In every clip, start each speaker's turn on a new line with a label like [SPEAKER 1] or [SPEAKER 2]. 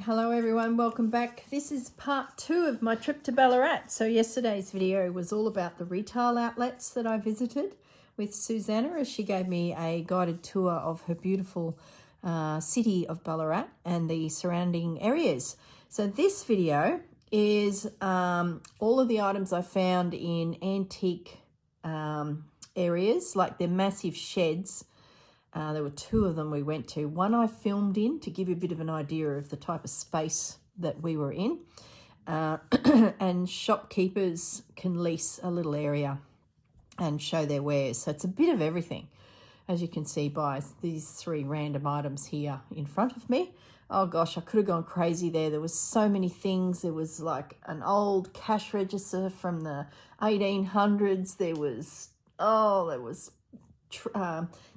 [SPEAKER 1] Hello everyone, welcome back. This is part 2 of my trip to Ballarat. So yesterday's video was all about the retail outlets that I visited with Susanna as she gave me a guided tour of her beautiful city of Ballarat and the surrounding areas. So this video is all of the items I found in antique areas, like the massive sheds. There were 2 of them we went to. One I filmed in to give you a bit of an idea of the type of space that we were in. And shopkeepers can lease a little area and show their wares. So it's a bit of everything, as you can see by these 3 random items here in front of me. Oh gosh, I could have gone crazy there. There was so many things. There was like an old cash register from the 1800s. There was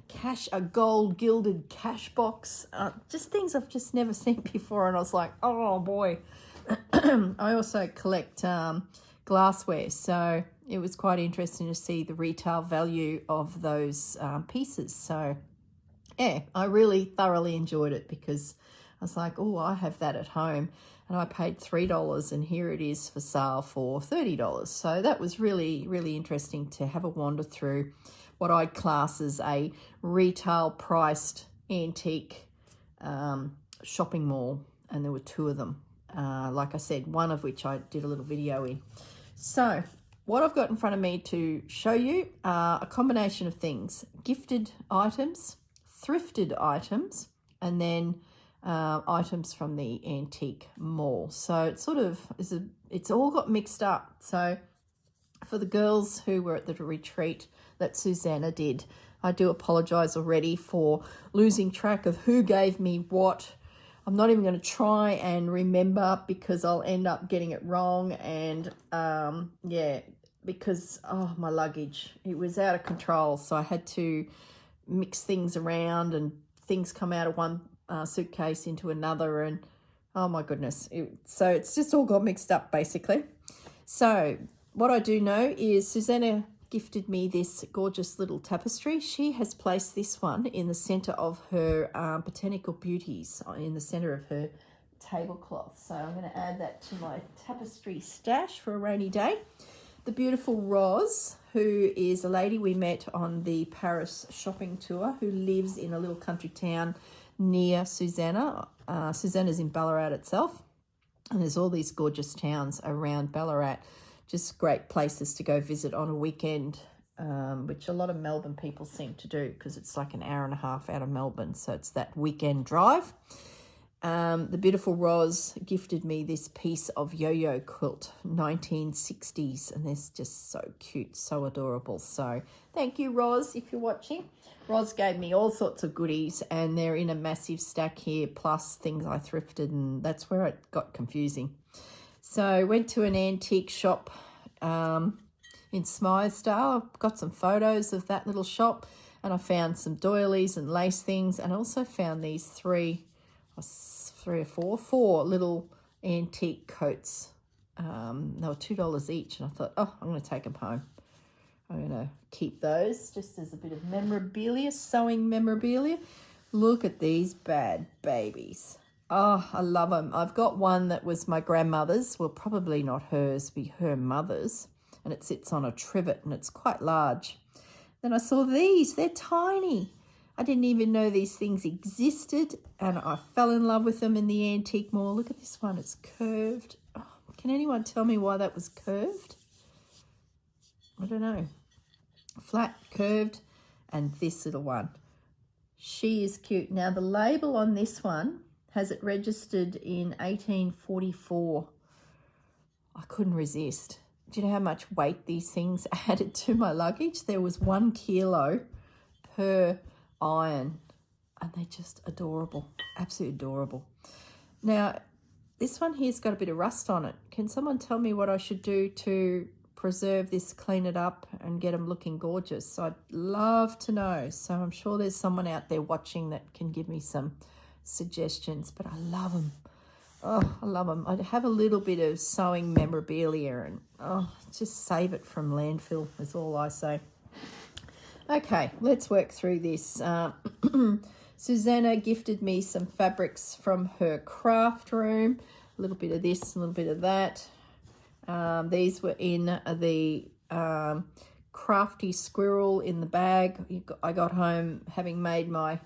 [SPEAKER 1] cash, a gold gilded cash box, just things I've just never seen before, and I was like, oh boy. I also collect glassware, so it was quite interesting to see the retail value of those pieces. So yeah, I really thoroughly enjoyed it because I was like, oh, I have that at home, and I paid $3 and here it is for sale for $30. So that was really, really interesting to have a wander through what I'd class as a retail priced antique shopping mall. And there were 2 of them. Like I said, one of which I did a little video in. So what I've got in front of me to show you are a combination of things: gifted items, thrifted items, and then items from the antique mall. So it sort of it's all got mixed up. So for the girls who were at the retreat that Susanna did, I do apologise already for losing track of who gave me what. I'm not even going to try and remember because I'll end up getting it wrong. And yeah, because my luggage, it was out of control, so I had to mix things around and things come out of one suitcase into another, and oh my goodness, so it's just all got mixed up basically. So what I do know is Susanna gifted me this gorgeous little tapestry. She has placed this one in the centre of her Botanical Beauties, in the centre of her tablecloth. So I'm going to add that to my tapestry stash for a rainy day. The beautiful Roz, who is a lady we met on the Paris shopping tour, who lives in a little country town near Susanna. Susanna's in Ballarat itself, and there's all these gorgeous towns around Ballarat. Just great places to go visit on a weekend, which a lot of Melbourne people seem to do because it's like an hour and a half out of Melbourne. So it's that weekend drive. The beautiful Roz gifted me this piece of yo-yo quilt, 1960s, and this just so cute, so adorable. So thank you, Roz, if you're watching. Roz gave me all sorts of goodies, and they're in a massive stack here, plus things I thrifted, and that's where it got confusing. So went to an antique shop in Smythesdale. I've got some photos of that little shop, and I found some doilies and lace things, and I also found these 4 little antique coats. They were $2 each, and I thought, oh, I'm going to take them home. I'm going to keep those just as a bit of memorabilia, sewing memorabilia. Look at these bad babies. Oh, I love them. I've got one that was my grandmother's. Well, probably not hers, be her mother's. And it sits on a trivet and it's quite large. Then I saw these. They're tiny. I didn't even know these things existed, and I fell in love with them in the antique mall. Look at this one. It's curved. Oh, can anyone tell me why that was curved? I don't know. Flat, curved, and this little one. She is cute. Now, the label on this one has it registered in 1844. I couldn't resist. Do you know how much weight these things added to my luggage? There was 1 kilo per iron, and they're just adorable, absolutely adorable. Now, this one here's got a bit of rust on it. Can someone tell me what I should do to preserve this, clean it up, and get them looking gorgeous? So I'd love to know. So I'm sure there's someone out there watching that can give me some suggestions, but I love them. Oh, I love them. I'd have a little bit of sewing memorabilia and just save it from landfill is all I say. Okay, let's work through this. Susanna gifted me some fabrics from her craft room. A little bit of this, a little bit of that. These were in the crafty squirrel in the bag. I got home having made my,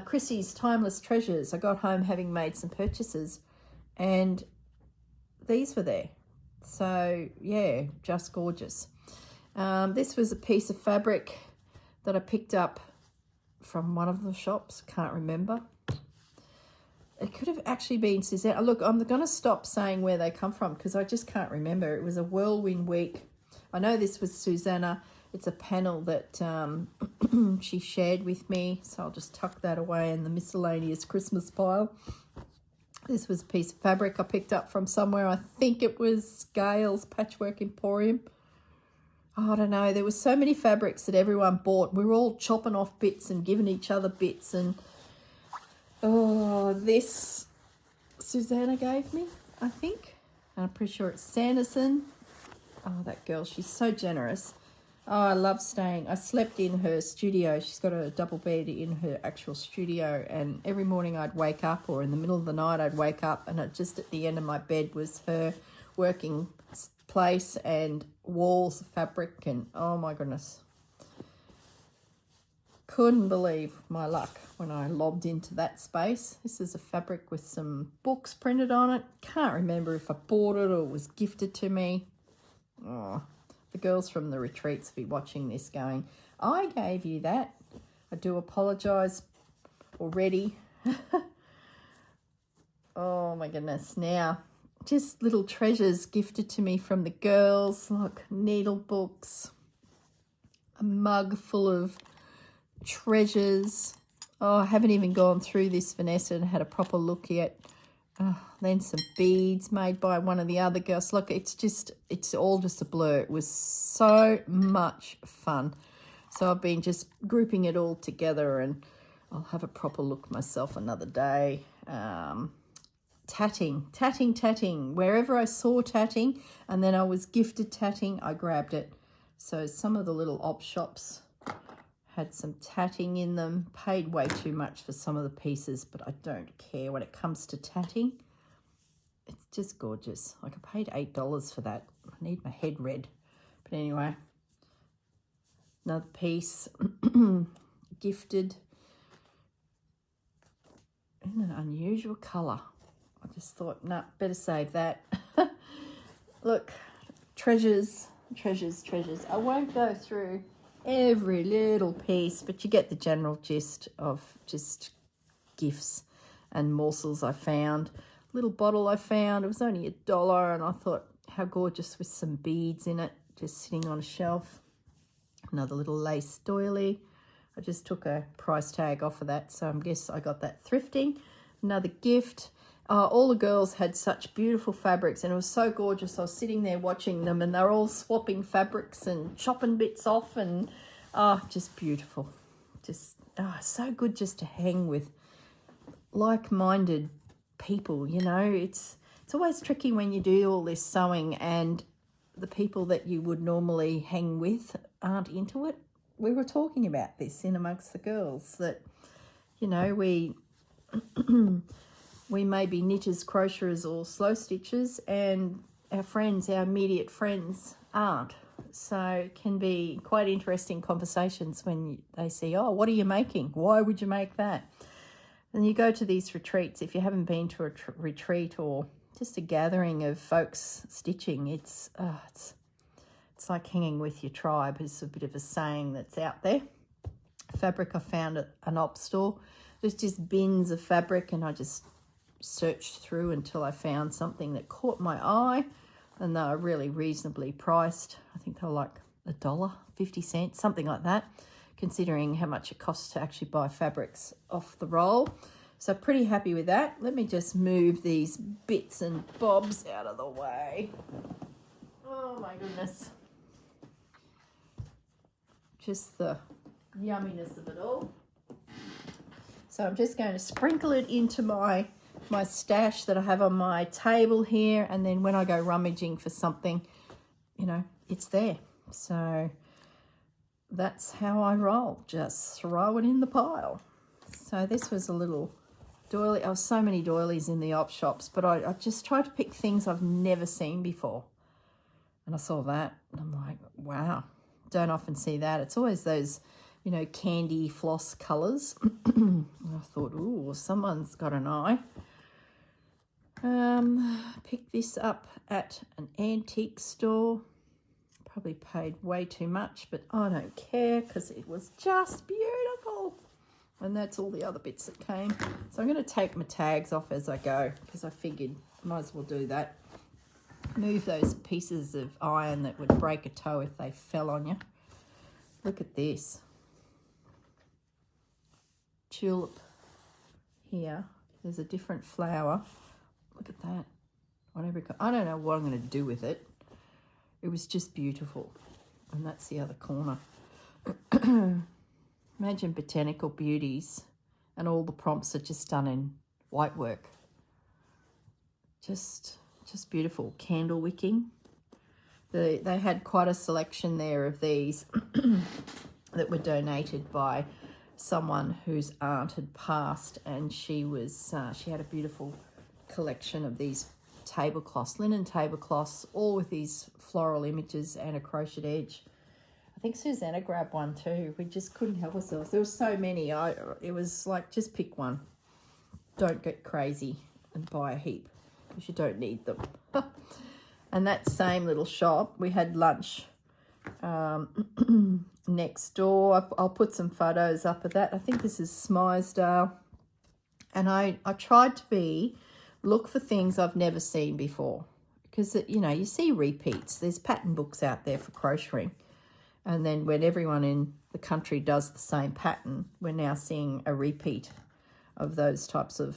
[SPEAKER 1] Chrissy's Timeless Treasures. I got home having made some purchases and these were there. So yeah, just gorgeous. This was a piece of fabric that I picked up from one of the shops, can't remember. It could have actually been Susanna. Look, I'm going to stop saying where they come from because I just can't remember. It was a whirlwind week. I know this was Susanna. It's a panel that she shared with me, so I'll just tuck that away in the miscellaneous Christmas pile. This was a piece of fabric I picked up from somewhere. I think it was Gail's Patchwork Emporium. I don't know. There were so many fabrics that everyone bought. We were all chopping off bits and giving each other bits. And, this Susanna gave me, I think. I'm pretty sure it's Sanderson. Oh, that girl, she's so generous. Oh, I love staying. I slept in her studio. She's got a double bed in her actual studio. And every morning I'd wake up, or in the middle of the night I'd wake up, and just at the end of my bed was her working place and walls of fabric, and oh my goodness, couldn't believe my luck when I lobbed into that space. This is a fabric with some books printed on it. Can't remember if I bought it or it was gifted to me. Oh, the girls from the retreats will be watching this going, I gave you that. I do apologize already. Oh my goodness. Now, just little treasures gifted to me from the girls. Look, needle books, a mug full of treasures. Oh, I haven't even gone through this, Vanessa, and had a proper look yet. Oh, then some beads made by one of the other girls. Look, it's all just a blur. It was so much fun. So I've been just grouping it all together, and I'll have a proper look myself another day. Tatting. Wherever I saw tatting and then I was gifted tatting, I grabbed it. So some of the little op shops had some tatting in them. Paid way too much for some of the pieces, but I don't care when it comes to tatting. It's just gorgeous. Like, I paid $8 for that. I need my head red. But anyway, another piece gifted in an unusual colour. I just thought, nah, better save that. Look, treasures. I won't go through every little piece, but you get the general gist of just gifts and morsels I found. Little bottle I found, it was only $1, and I thought, how gorgeous, with some beads in it, just sitting on a shelf. Another little lace doily. I just took a price tag off of that, so I guess I got that thrifting. Another gift. All the girls had such beautiful fabrics, and it was so gorgeous. I was sitting there watching them, and they're all swapping fabrics and chopping bits off, and just beautiful. Just so good just to hang with like-minded people, you know. It's always tricky when you do all this sewing and the people that you would normally hang with aren't into it. We were talking about this in amongst the girls, that, you know, we may be knitters, crocheters or slow stitchers, and our friends, our immediate friends, aren't. So it can be quite interesting conversations when they see, oh, what are you making? Why would you make that? And you go to these retreats. If you haven't been to a retreat or just a gathering of folks stitching, it's like hanging with your tribe. It's a bit of a saying that's out there. Fabric I found at an op store. There's just bins of fabric, and I just searched through until I found something that caught my eye, and they were really reasonably priced. I think they were like $1.50, something like that, considering how much it costs to actually buy fabrics off the roll. So pretty happy with that. Let me just move these bits and bobs out of the way. Oh my goodness. Just the yumminess of it all. So I'm just going to sprinkle it into my stash that I have on my table here, and then when I go rummaging for something, you know, it's there. So that's how I roll. Just throw it in the pile. So this was a little doily. Oh, so many doilies in the op shops, but I just tried to pick things I've never seen before. And I saw that, and I'm like, wow, don't often see that. It's always those, you know, candy floss colours. And I thought, ooh, someone's got an eye. Picked this up at an antique store. Probably paid way too much, but I don't care because it was just beautiful. And that's all the other bits that came. So I'm going to take my tags off as I go because I figured I might as well do that. Move those pieces of iron that would break a toe if they fell on you. Look at this. Tulip here. There's a different flower. Look at that. Whatever. I don't know what I'm going to do with it. It was just beautiful. And that's the other corner. Imagine botanical beauties and all the prompts are just done in white work. Just beautiful. Candle wicking. They had quite a selection there of these that were donated by someone whose aunt had passed, and she had a beautiful collection of these tablecloths, linen tablecloths, all with these floral images and a crochet edge. I think Susanna grabbed one too. We just couldn't help ourselves. There were so many. It was like, just pick one. Don't get crazy and buy a heap because you don't need them. And that same little shop, we had lunch next door. I'll put some photos up of that. I think this is Smyesdale. And I tried to look for things I've never seen before. Because, you know, you see repeats. There's pattern books out there for crocheting. And then when everyone in the country does the same pattern, we're now seeing a repeat of those types of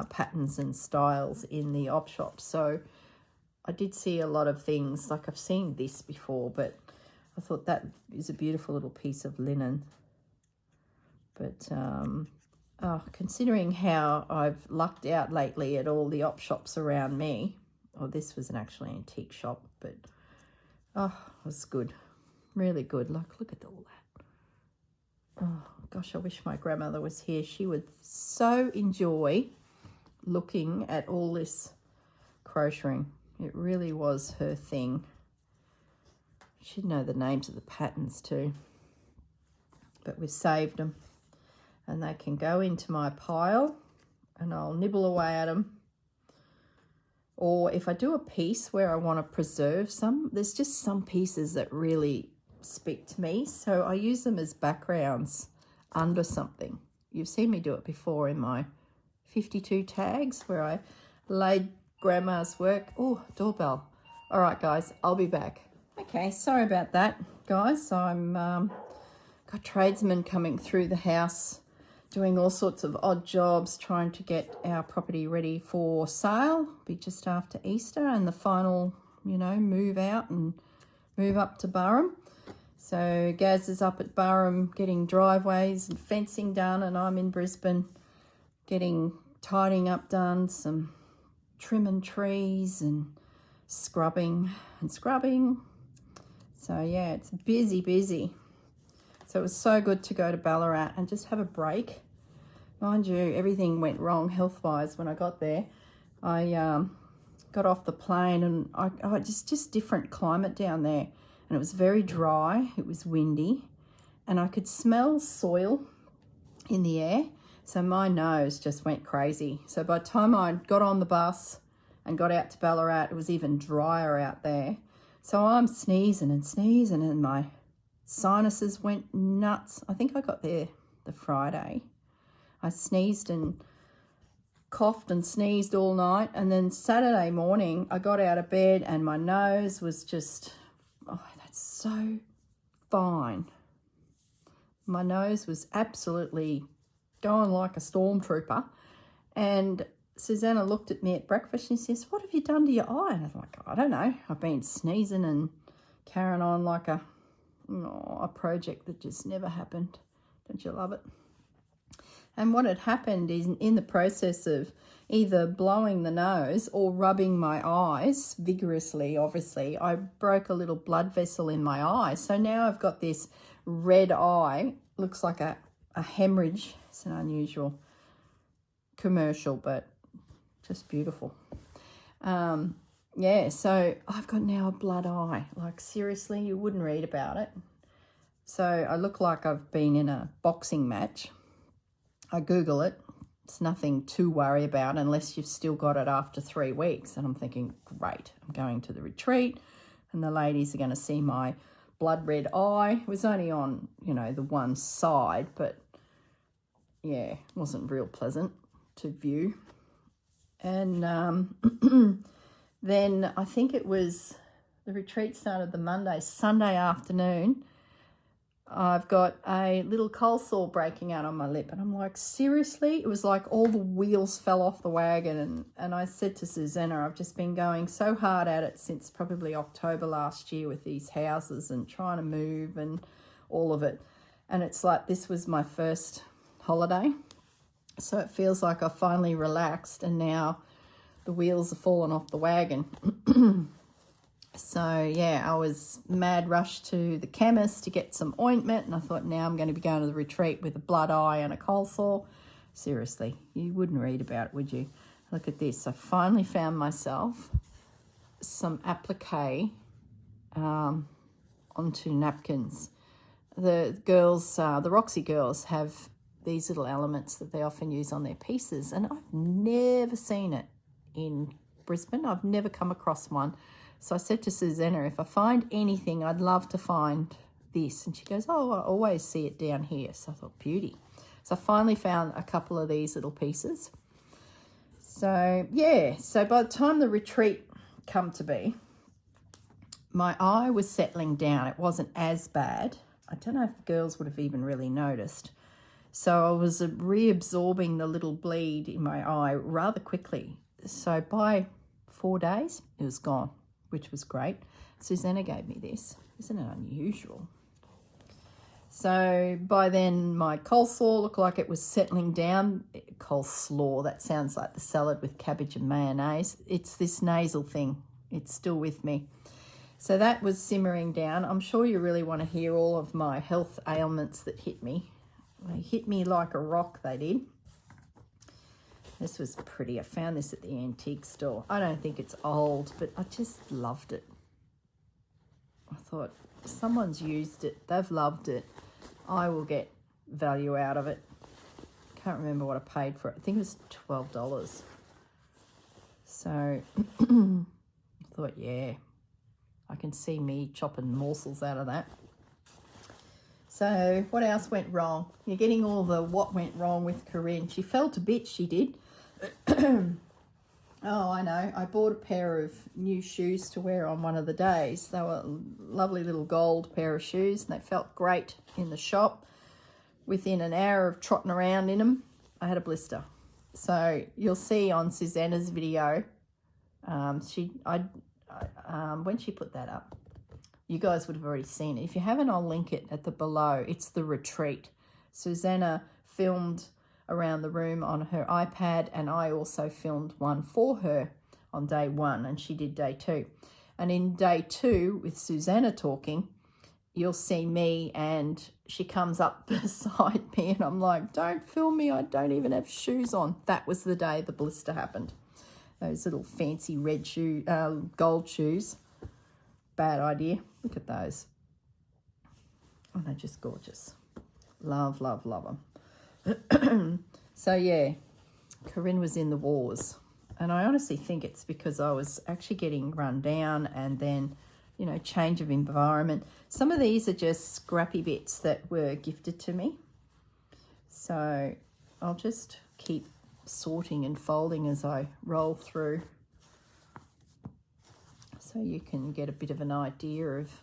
[SPEAKER 1] patterns and styles in the op shop. So I did see a lot of things, like I've seen this before, but I thought that is a beautiful little piece of linen. But considering how I've lucked out lately at all the op shops around me, this was an actually antique shop, but it was good, really good. Look at all that. Oh gosh, I wish my grandmother was here. She would so enjoy looking at all this crocheting. It really was her thing. She'd know the names of the patterns too. But we've saved them. And they can go into my pile and I'll nibble away at them. Or if I do a piece where I want to preserve some, there's just some pieces that really speak to me. So I use them as backgrounds under something. You've seen me do it before in my 52 tags where I laid Grandma's work. Oh, doorbell. All right, guys, I'll be back. Okay, sorry about that, guys. I'm got tradesmen coming through the house, doing all sorts of odd jobs, trying to get our property ready for sale. Be just after Easter and the final, you know, move out and move up to Burrum. So Gaz is up at Burrum getting driveways and fencing done, and I'm in Brisbane getting tidying up done, some trimming trees and scrubbing. So yeah, it's busy. So it was so good to go to Ballarat and just have a break. Mind you, everything went wrong health-wise when I got there. I got off the plane and I just different climate down there. And it was very dry, it was windy, and I could smell soil in the air. So my nose just went crazy. So by the time I got on the bus and got out to Ballarat, it was even drier out there. So I'm sneezing and my sinuses went nuts. I think I got there the Friday. I sneezed and coughed and sneezed all night. And then Saturday morning, I got out of bed and my nose was just, that's so fine. My nose was absolutely going like a stormtrooper. And Susanna looked at me at breakfast and she says, "What have you done to your eye?" And I was like, "I don't know. I've been sneezing and carrying on like a project that just never happened." Don't you love it? And what had happened is in the process of either blowing the nose or rubbing my eyes vigorously, obviously, I broke a little blood vessel in my eye. So now I've got this red eye, looks like a a hemorrhage. It's an unusual commercial, but just beautiful. Yeah, so I've got now a blood eye. Like, seriously, you wouldn't read about it. So I look like I've been in a boxing match. I Google it. It's nothing to worry about unless you've still got it after 3 weeks. And I'm thinking, great, I'm going to the retreat and the ladies are going to see my blood red eye. It was only on, you know, the one side, but yeah, it wasn't real pleasant to view. And then I think it was, the retreat started the Monday, Sunday afternoon, I've got a little cold sore breaking out on my lip. And I'm like, seriously? It was like all the wheels fell off the wagon. And I said to Susanna, I've just been going so hard at it since probably October last year with these houses and trying to move and all of it. And it's like this was my first holiday. So it feels like I finally relaxed and now the wheels have fallen off the wagon. So, yeah, I was mad rush to the chemist to get some ointment, and I thought, now I'm going to be going to the retreat with a blood eye and a cold sore. Seriously, you wouldn't read about it, would you? Look at this. I finally found myself some applique onto napkins. The girls, the Roxy girls, have these little elements that they often use on their pieces, and I've never seen it in Brisbane. I've never come across one. So I said to Susanna, if I find anything, I'd love to find this. And she goes, oh, I always see it down here. So I thought, beauty. So I finally found a couple of these little pieces. So, yeah. So by the time the retreat come to be, my eye was settling down. It wasn't as bad. I don't know if the girls would have even really noticed. So I was reabsorbing the little bleed in my eye rather quickly. So by 4 days, it was gone, which was great. Susanna gave me this. Isn't it unusual? So by then, my coleslaw looked like it was settling down. Coleslaw, that sounds like the salad with cabbage and mayonnaise. It's this nasal thing. It's still with me. So that was simmering down. I'm sure you really want to hear all of my health ailments that hit me. They hit me like a rock, they did. This was pretty. I found this at the antique store. I don't think it's old, but I just loved it. I thought, someone's used it. They've loved it. I will get value out of it. Can't remember what I paid for it. I think it was $12. So I thought, yeah, I can see me chopping morsels out of that. So what else went wrong? You're getting all the what went wrong with Corrine. She fell to bits, she did. Oh, I know. I bought a pair of new shoes to wear on one of the days. They were a lovely little gold pair of shoes, and they felt great in the shop. Within an hour of trotting around in them, I had a blister. So you'll see on Susanna's video, when she put that up, you guys would have already seen it. If you haven't, I'll link it at the below. It's the retreat. Susanna filmed around the room on her iPad, and I also filmed one for her on day 1, and she did day 2. And in day 2, with Susanna talking, you'll see me, and she comes up beside me, and I'm like, don't film me, I don't even have shoes on. That was the day the blister happened. Those little fancy red gold shoes. Bad idea. Look at those. Oh, they're just gorgeous. Love, love, love them. So, yeah, Corrine was in the wars. And I honestly think it's because I was actually getting run down and then, you know, change of environment. Some of these are just scrappy bits that were gifted to me. So I'll just keep sorting and folding as I roll through, so you can get a bit of an idea of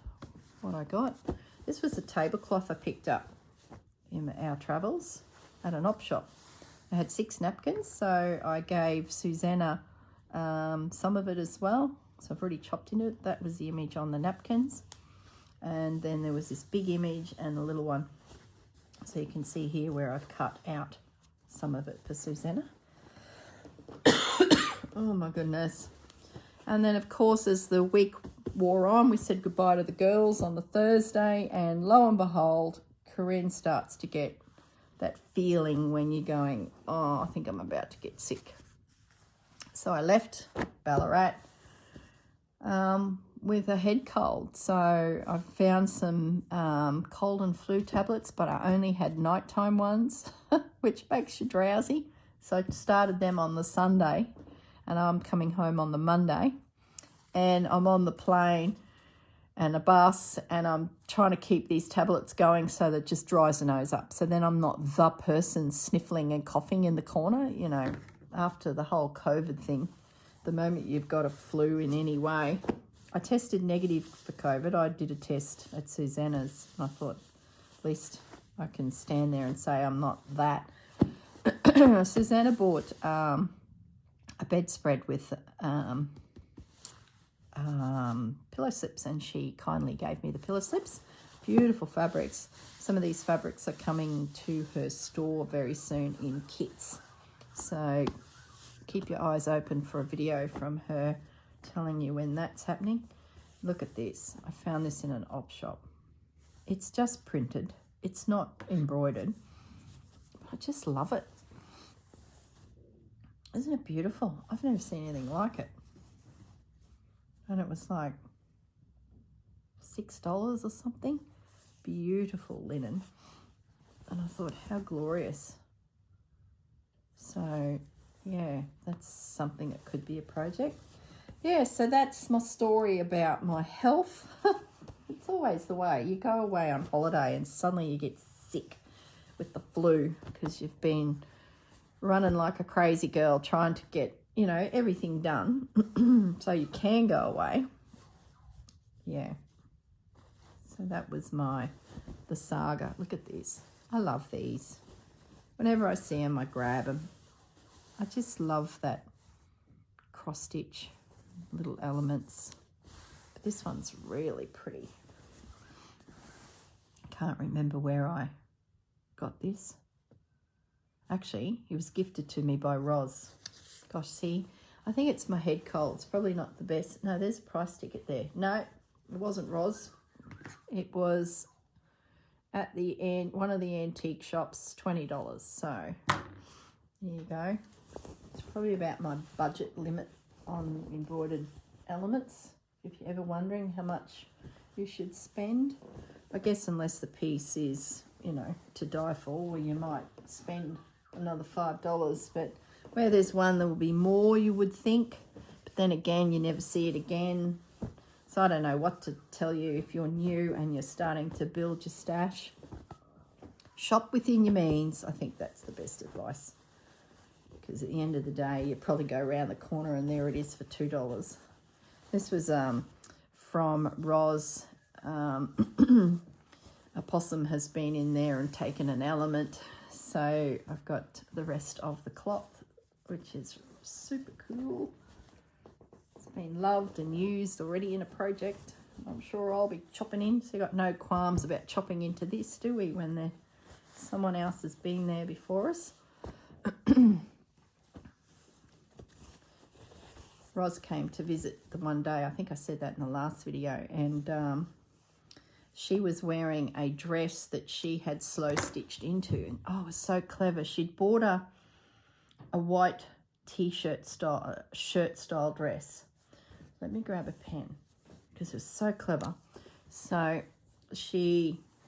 [SPEAKER 1] what I got. This was a tablecloth I picked up in our travels at an op shop. I had 6 napkins, so I gave Susanna some of it as well. So I've already chopped into it. That was the image on the napkins. And then there was this big image and a little one. So you can see here where I've cut out some of it for Susanna. Oh my goodness. And then, of course, as the week wore on, we said goodbye to the girls on the Thursday, and lo and behold, Corrine starts to get that feeling when you're going, oh, I think I'm about to get sick. So I left Ballarat with a head cold. So I found some cold and flu tablets, but I only had nighttime ones, which makes you drowsy. So I started them on the Sunday, and I'm coming home on the Monday, and I'm on the plane and a bus, and I'm trying to keep these tablets going so that it just dries the nose up. So then I'm not the person sniffling and coughing in the corner, you know, after the whole COVID thing. The moment you've got a flu in any way. I tested negative for COVID. I did a test at Susanna's, and I thought, at least I can stand there and say I'm not that. Susanna bought a bedspread with pillow slips, and she kindly gave me the pillow slips. Beautiful fabrics. Some of these fabrics are coming to her store very soon in kits. So keep your eyes open for a video from her telling you when that's happening. Look at this. I found this in an op shop. It's just printed. It's not embroidered. I just love it. Isn't it beautiful? I've never seen anything like it. And it was like $6 or something. Beautiful linen. And I thought, how glorious. So, yeah, that's something that could be a project. Yeah, so that's my story about my health. It's always the way. You go away on holiday and suddenly you get sick with the flu because you've been running like a crazy girl trying to get, you know, everything done so you can go away. Yeah. So that was the saga. Look at this. I love these. Whenever I see them, I grab them. I just love that cross stitch, little elements. But this one's really pretty. Can't remember where I got this. Actually, it was gifted to me by Roz. Gosh, see, I think it's my head cold. It's probably not the best. No, there's a price ticket there. No, it wasn't Roz. It was at the end, one of the antique shops, $20. So there you go. It's probably about my budget limit on embroidered elements. If you're ever wondering how much you should spend, I guess unless the piece is, you know, to die for, you might spend another $5. But where there's one, there will be more, you would think. But then again, you never see it again. So I don't know what to tell you if you're new and you're starting to build your stash. Shop within your means. I think that's the best advice. Because at the end of the day, you probably go around the corner and there it is for $2. This was from Roz. A possum has been in there and taken an element. So I've got the rest of the cloth, which is super cool. It's been loved and used already in a project. I'm sure I'll be chopping in. So you've got no qualms about chopping into this, do we, when someone else has been there before us? Roz came to visit the one day. I think I said that in the last video. And she was wearing a dress that she had slow stitched into. And oh, it was so clever. She'd bought a white t-shirt style, shirt style dress. Let me grab a pen because it was so clever. So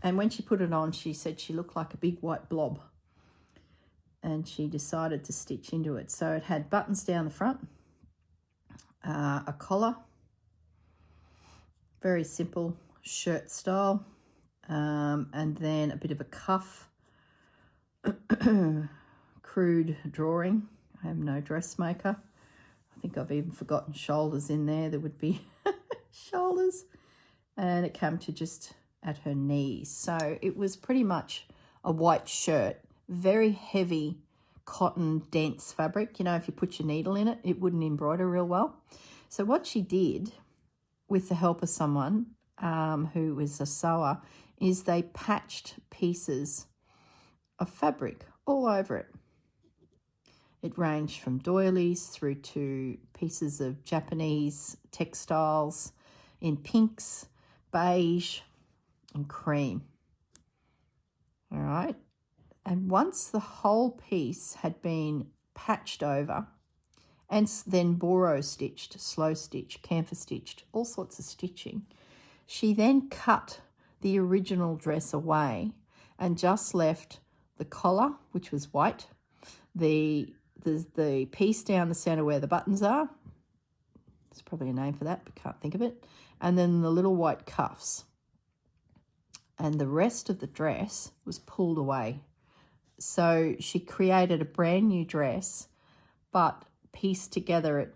[SPEAKER 1] and when she put it on, she said she looked like a big white blob. And she decided to stitch into it. So it had buttons down the front, a collar, very simple shirt style, and then a bit of a cuff, crude drawing. I am no dressmaker. I think I've even forgotten shoulders in there. There would be shoulders, and it came to just at her knees. So it was pretty much a white shirt, very heavy cotton dense fabric. You know, if you put your needle in it, it wouldn't embroider real well. So what she did with the help of someone who was a sewer is they patched pieces of fabric all over it. It ranged from doilies through to pieces of Japanese textiles in pinks, beige and cream. All right. And once the whole piece had been patched over and then boro stitched, slow stitched, camphor stitched, all sorts of stitching, she then cut the original dress away and just left the collar, which was white, the piece down the centre where the buttons are. There's probably a name for that, but can't think of it. And then the little white cuffs. And the rest of the dress was pulled away. So she created a brand new dress, but pieced together it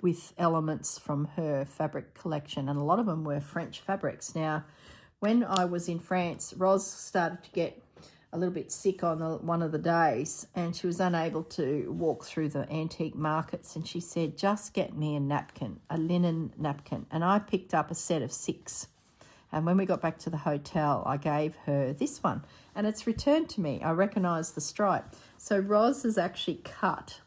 [SPEAKER 1] with elements from her fabric collection. And a lot of them were French fabrics. Now, when I was in France, Roz started to get a little bit sick on one of the days, and she was unable to walk through the antique markets, and she said, just get me a napkin, a linen napkin. And I picked up a set of 6. And when we got back to the hotel, I gave her this one, and it's returned to me. I recognise the stripe. So Roz has actually cut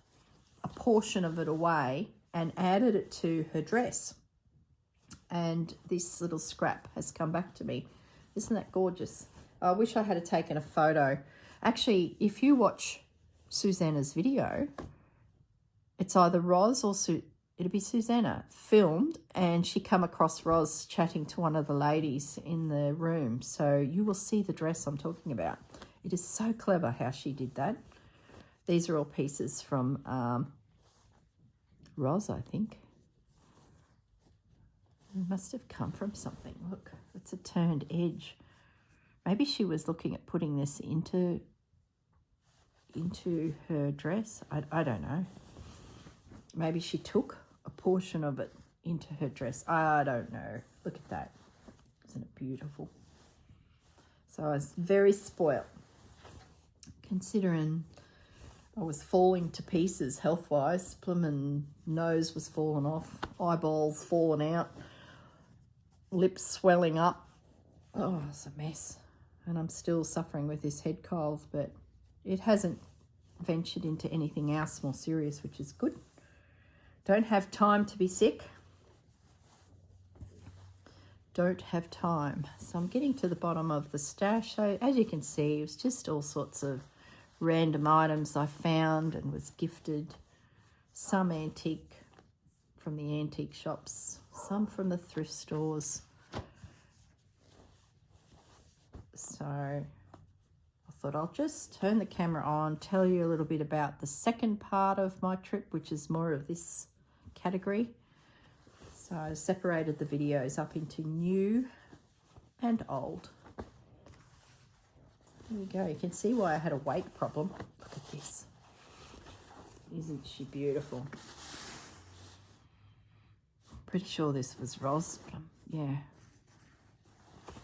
[SPEAKER 1] a portion of it away and added it to her dress. And this little scrap has come back to me. Isn't that gorgeous? I wish I had taken a photo. Actually, if you watch Susanna's video, it's either Roz or it'll be Susanna filmed, and she come across Roz chatting to one of the ladies in the room. So you will see the dress I'm talking about. It is so clever how she did that. These are all pieces from Roz, I think. It must have come from something. Look, it's a turned edge. Maybe she was looking at putting this into her dress. I don't know. Maybe she took a portion of it into her dress. I don't know. Look at that. Isn't it beautiful? So I was very spoilt, considering I was falling to pieces health-wise. Bloomin' nose was falling off, eyeballs falling out, lips swelling up. Oh, it's a mess. And I'm still suffering with this head cold, but it hasn't ventured into anything else more serious, which is good. Don't have time to be sick. Don't have time. So I'm getting to the bottom of the stash. So as you can see, it was just all sorts of random items I found and was gifted. Some antique from the antique shops, some from the thrift stores. So I thought I'll just turn the camera on, tell you a little bit about the second part of my trip, which is more of this category. So I separated the videos up into new and old. There we go. You can see why I had a weight problem. Look at this. Isn't she beautiful? Pretty sure this was Roz, but yeah.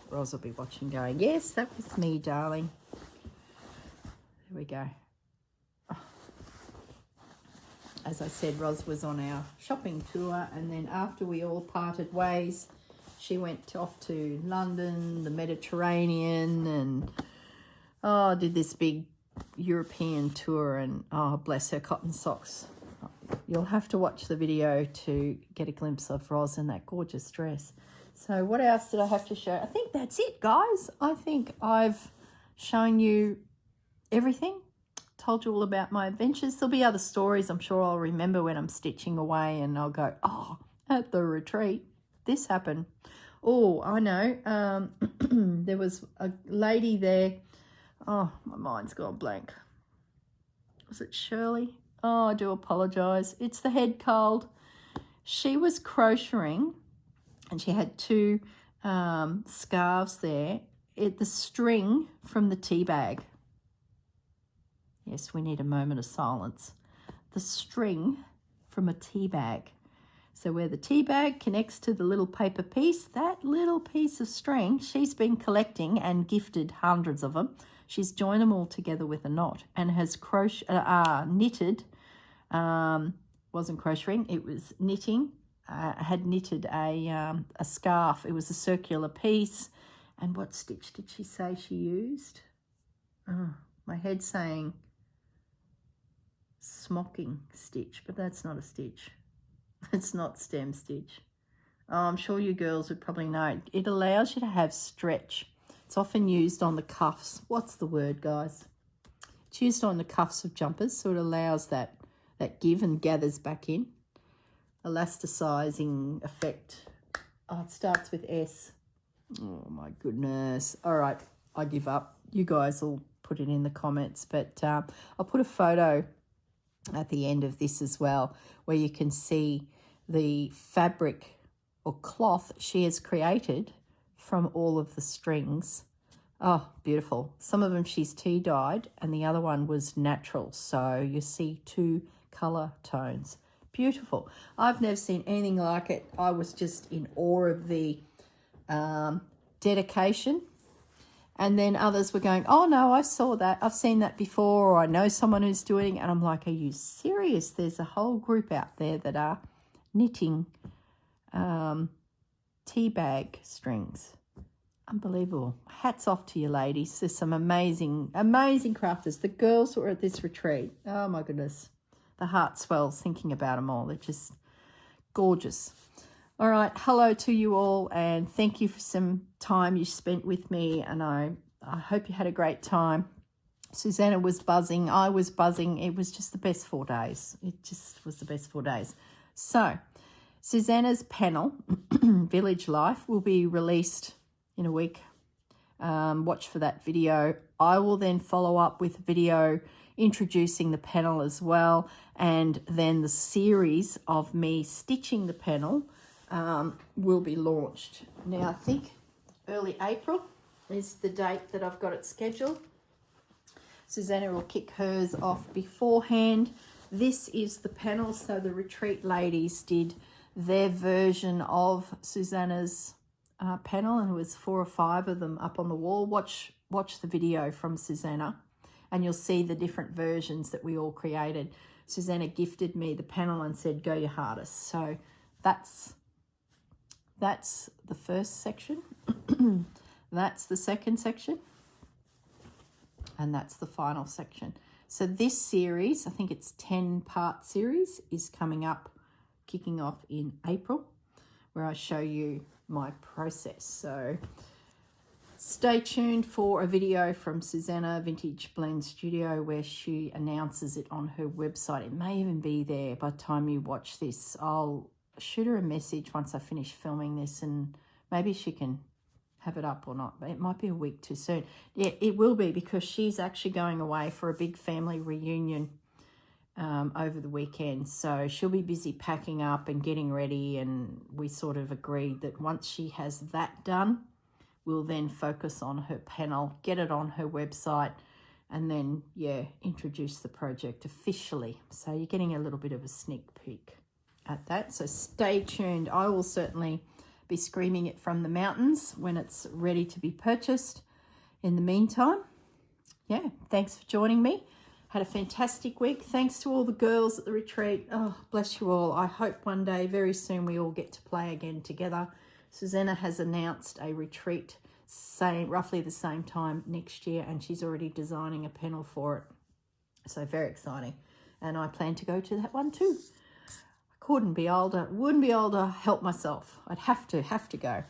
[SPEAKER 1] Roz will be watching going, yes, that was me, darling. There we go. Oh. As I said, Roz was on our shopping tour, and then after we all parted ways, she went off to London, the Mediterranean, and did this big European tour, and bless her cotton socks. You'll have to watch the video to get a glimpse of Roz in that gorgeous dress. So what else did I have to show? I think that's it, guys. I think I've shown you everything, told you all about my adventures. There'll be other stories I'm sure I'll remember when I'm stitching away, and I'll go, oh, at the retreat, this happened. Oh, I know. There was a lady there. Oh, my mind's gone blank. Was it Shirley? Oh, I do apologise. It's the head cold. She was crocheting, and she had 2 scarves there. The string from the tea bag. Yes, we need a moment of silence. The string from a tea bag. So where the tea bag connects to the little paper piece, that little piece of string, she's been collecting and gifted hundreds of them. She's joined them all together with a knot and has knitted, wasn't crocheting, it was knitting, had knitted a scarf. It was a circular piece. And what stitch did she say she used? Oh, my head's saying smocking stitch, but that's not a stitch. It's not stem stitch. Oh, I'm sure you girls would probably know. It allows you to have stretch. It's often used on the cuffs. What's the word, guys? It's used on the cuffs of jumpers, so it allows that give and gathers back in. Elasticizing effect. Oh, it starts with S. Oh my goodness. All right, I give up. You guys will put it in the comments, but I'll put a photo at the end of this as well, where you can see the fabric or cloth she has created from all of the strings. Oh, beautiful. Some of them she's tea dyed and the other one was natural. So you see 2 color tones. Beautiful. I've never seen anything like it. I was just in awe of the dedication. And then others were going, oh no, I saw that. I've seen that before, or I know someone who's doing it. And I'm like, are you serious? There's a whole group out there that are knitting tea bag strings. Unbelievable. Hats off to you ladies. There's some amazing, amazing crafters. The girls who were at this retreat, oh my goodness. The heart swells thinking about them all. They're just gorgeous. All right, hello to you all, and thank you for some time you spent with me, and I hope you had a great time. Susanna was buzzing. I was buzzing. It was just the best 4 days. It just was the best 4 days. So Susanna's panel, Village Life, will be released in a week. Watch for that video. I will then follow up with a video introducing the panel as well, and then the series of me stitching the panel will be launched. Now, I think early April is the date that I've got it scheduled. Susanna will kick hers off beforehand. This is the panel. So the retreat ladies did their version of Susanna's panel, and it was 4 or 5 of them up on the wall. Watch the video from Susanna, and you'll see the different versions that we all created. Susanna gifted me the panel and said, go your hardest. So that's the first section. That's the second section. And that's the final section. So this series, I think it's 10-part series, is coming up, kicking off in April, where I show you my process. So stay tuned for a video from Susanna Vintage Blend Studio where she announces it on her website. It may even be there by the time you watch this. I'll shoot her a message once I finish filming this, and maybe she can have it up or not. But it might be a week too soon. Yeah, it will be, because she's actually going away for a big family reunion over the weekend. So she'll be busy packing up and getting ready, and we sort of agreed that once she has that done, we'll then focus on her panel, get it on her website, and then, yeah, introduce the project officially. So you're getting a little bit of a sneak peek at that. So stay tuned. I will certainly be screaming it from the mountains when it's ready to be purchased. In the meantime, yeah, thanks for joining me. Had a fantastic week. Thanks to all the girls at the retreat. Oh, bless you all. I hope one day, very soon, we all get to play again together. Susanna has announced a retreat roughly the same time next year, and she's already designing a panel for it. So very exciting. And I plan to go to that one too. I wouldn't be able to help myself. I'd have to go.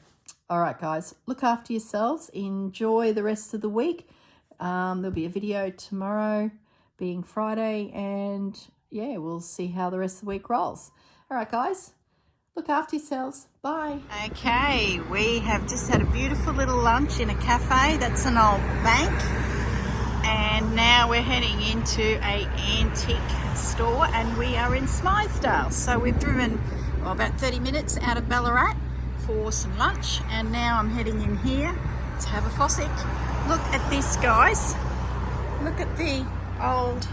[SPEAKER 1] All right, guys, look after yourselves. Enjoy the rest of the week. There'll be a video tomorrow, being Friday, and yeah, we'll see how the rest of the week rolls. All right, guys, look after yourselves. Bye. Okay, we have just had a beautiful little lunch in a cafe. That's an old bank. And now we're heading into an antique store, and we are in Smythedale. So we've driven about 30 minutes out of Ballarat for some lunch, and now I'm heading in here to have a fossick. Look at this, guys. Look at the old,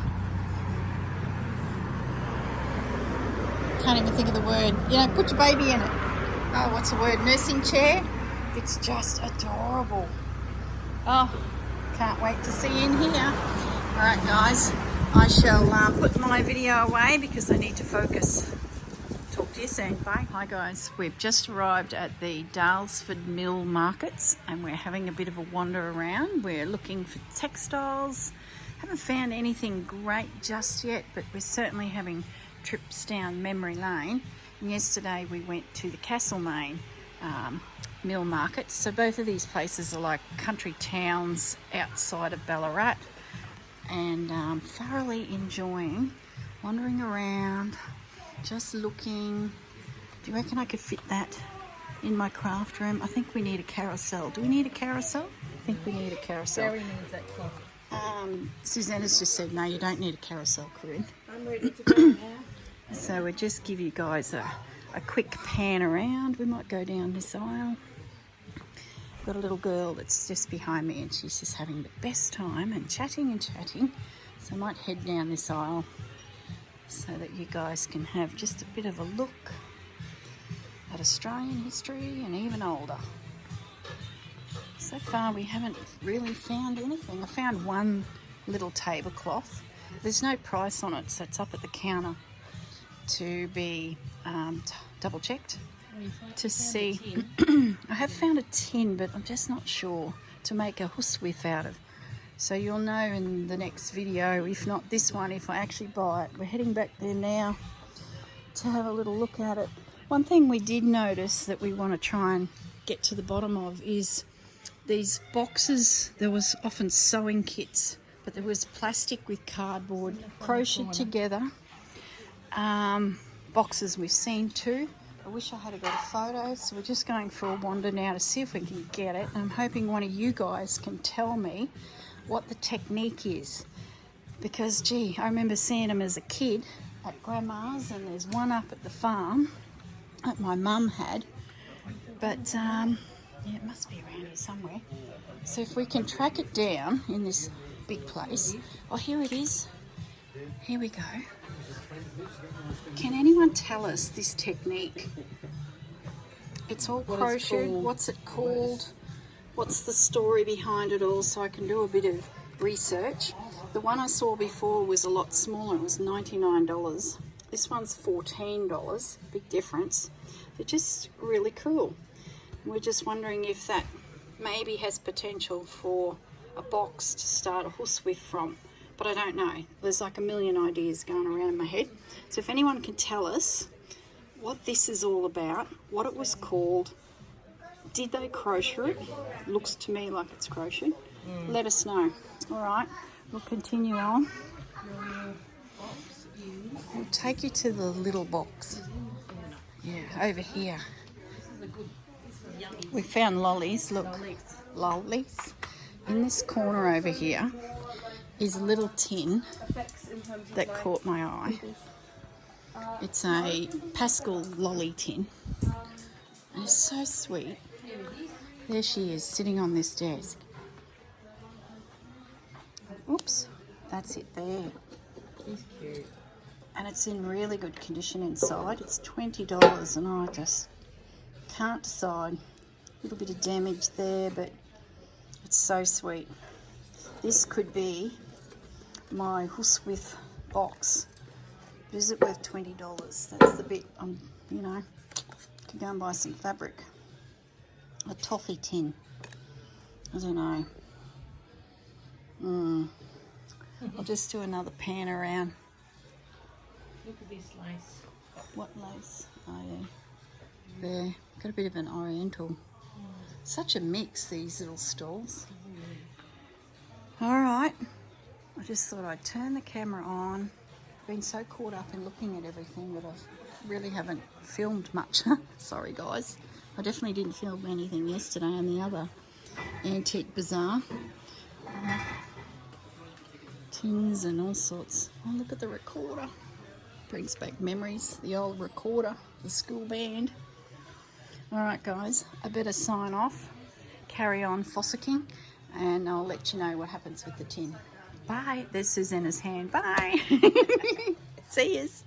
[SPEAKER 1] can't even think of the word, you know, put your baby in it. Oh, what's the word? Nursing chair. It's just adorable. Oh, can't wait to see you in here. All right, guys, I shall put my video away because I need to focus. Talk to you soon. Bye. Hi, guys. We've just arrived at the Dalesford Mill Markets, and we're having a bit of a wander around. We're looking for textiles. Haven't found anything great just yet, but we're certainly having trips down memory lane. And yesterday we went to the Castlemaine Mill Market. So both of these places are like country towns outside of Ballarat,
[SPEAKER 2] and thoroughly enjoying wandering around, just looking. Do you reckon I could fit that in my craft room? I think we need a carousel. Do we need a carousel? I think we need a carousel.
[SPEAKER 1] Barry needs that cloth.
[SPEAKER 2] Susanna's just said, no, you don't need a carousel, Corrine.
[SPEAKER 1] I'm ready to go now.
[SPEAKER 2] So we'll just give you guys a quick pan around. We might go down this aisle. I've got a little girl that's just behind me and she's just having the best time and chatting. So I might head down this aisle so that you guys can have just a bit of a look at Australian history and even older. So far we haven't really found anything. I found one little tablecloth. There's no price on it, so it's up at the counter to be double checked to see. I have found a tin, but I'm just not sure, to make a housewife out of. So you'll know in the next video, if not this one, if I actually buy it. We're heading back there now to have a little look at it. One thing we did notice that we want to try and get to the bottom of is these boxes. There was often sewing kits, but there was plastic with cardboard crocheted together. Boxes we've seen too. I wish I had got a photo, so we're just going for a wander now to see if we can get it. And I'm hoping one of you guys can tell me what the technique is, because gee, I remember seeing them as a kid at grandma's, and there's one up at the farm that my mum had, but yeah, it must be around here somewhere. So if we can track it down in this big place. Oh, here it is. Here we go. Can anyone tell us this technique? It's all crocheted. What's it called? What's the story behind it all, so I can do a bit of research. The one I saw before was a lot smaller. It was $99. This one's $14. Big difference. They're just really cool. We're just wondering if that maybe has potential for a box to start a housewife from, but I don't know. There's like a million ideas going around in my head. So if anyone can tell us what this is all about, what it was called, did they crochet it? Looks to me like it's crocheted. Let us know. All right, we'll continue on. We'll take you to the little box. Yeah, over here. We found lollies. Look, lollies. In this corner over here is a little tin that caught my eye. It's a Pascal lolly tin. And it's so sweet. There she is, sitting on this desk. Oops, that's it there.
[SPEAKER 1] She's cute.
[SPEAKER 2] And it's in really good condition inside. It's $20 and I just can't decide. A little bit of damage there, but it's so sweet. This could be my housewife box. But is it worth $20? That's the bit you know, could go and buy some fabric. A toffee tin. I don't know. I'll just do another pan around.
[SPEAKER 1] Look at this lace.
[SPEAKER 2] What lace? Oh yeah. There. Got a bit of an oriental. Such a mix, these little stalls. Alright. I just thought I'd turn the camera on. I've been so caught up in looking at everything that I really haven't filmed much. Sorry guys. I definitely didn't film anything yesterday on the other antique bazaar. Tins and all sorts. Oh, look at the recorder. Brings back memories. The old recorder, the school band. Alright guys, I better sign off, carry on fossicking, and I'll let you know what happens with the tin. Bye. There's Susanna's hand. Bye. See yous.